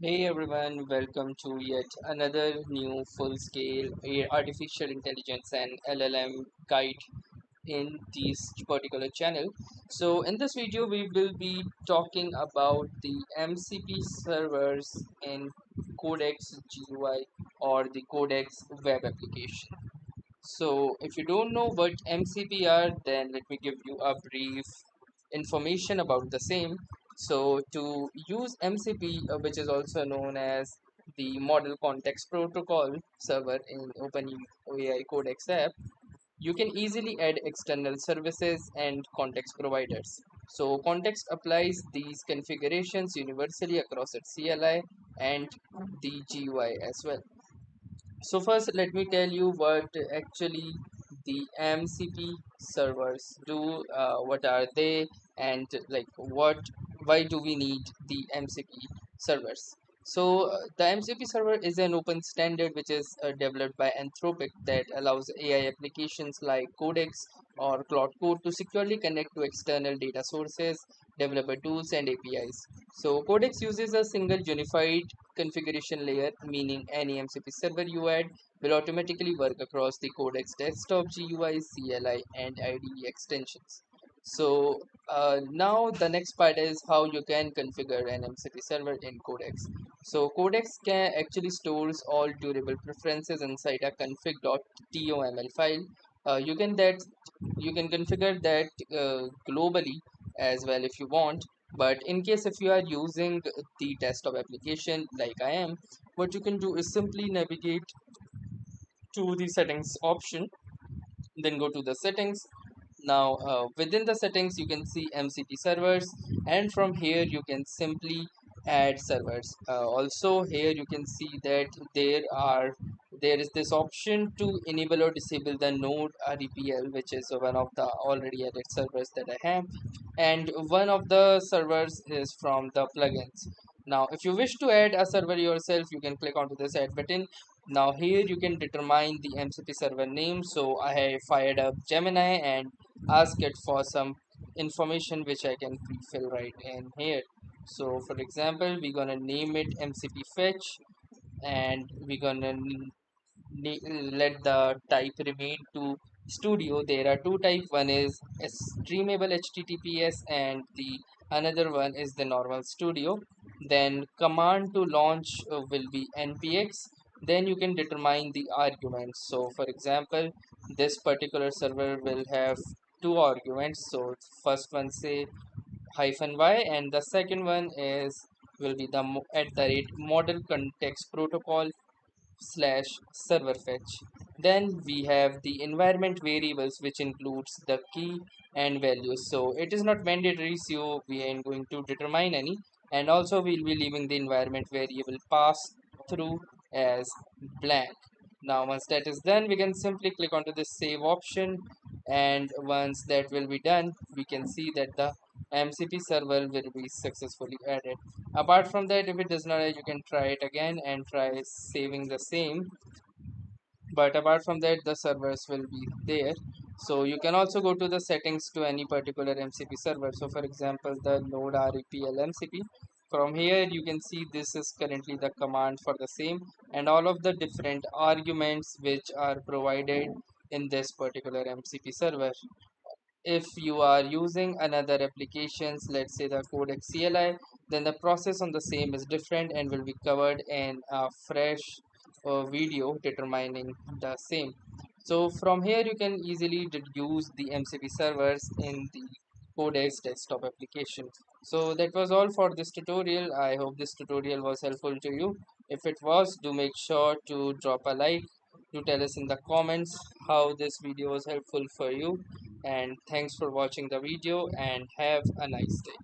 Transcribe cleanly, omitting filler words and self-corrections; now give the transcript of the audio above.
Hey everyone, welcome to yet another new full-scale artificial intelligence and LLM guide in this particular channel. So in this video we will be talking about the MCP servers in Codex GUI or the Codex web application. So if you don't know what MCP are, then let me give you a brief information about the same. So to use MCP, which is also known as the Model Context Protocol server in OpenAI Codex app, you can easily add external services and context providers. So context applies these configurations universally across its CLI and the GUI as well. So first, let me tell you what actually the MCP servers do. What are they, and like why do we need the MCP servers? So the MCP server is an open standard which is developed by Anthropic that allows AI applications like Codex or Cloud Code to securely connect to external data sources, developer tools, and APIs. So Codex uses a single unified configuration layer, meaning any MCP server you add will automatically work across the Codex desktop GUI, CLI, and IDE extensions. So now the next part is how you can configure an MCP server in Codex. So Codex can actually stores all durable preferences inside a config.toml file. You can that you can configure that globally as well if you want, but in case if you are using the desktop application like I am, what you can do is simply navigate to the settings option, then go to the settings. Now within the settings you can see MCP servers, and from here you can simply add servers. Also here you can see that there is this option to enable or disable the node REPL, which is one of the already added servers that I have, and one of the servers is from the plugins. Now if you wish to add a server yourself, you can click onto this add button. Now here you can determine the MCP server name. So I have fired up Gemini and ask it for some information which I can pre-fill right in here. So for example, we're gonna name it MCP fetch, and we're gonna let the type remain to studio. There are two types, one is streamable HTTPS and the another one is the normal studio. Then command to launch will be npx. Then you can determine the arguments. So for example, this particular server will have two arguments. So first one say -y, and the second one is will be the at the rate model context protocol slash server fetch. Then we have the environment variables, which includes the key and values. So it is not mandatory, so we ain't going to determine any. And also we'll be leaving the environment variable pass through as blank. Now once that is done, we can simply click onto the save option, and once that will be done, we can see that the MCP server will be successfully added. Apart from that, if it does not, you can try it again and try saving the same. But apart from that, the servers will be there. So you can also go to the settings to any particular MCP server. So for example, the node REPL MCP. From here you can see this is currently the command for the same, and all of the different arguments which are provided in this particular MCP server. If you are using another applications, let's say the Codex CLI, then the process on the same is different and will be covered in a fresh video determining the same. So from here you can easily use the MCP servers in the Codex desktop application. So that was all for this tutorial. I hope this tutorial was helpful to you. If it was, do make sure to drop a like, to tell us in the comments how this video was helpful for you, and thanks for watching the video and have a nice day.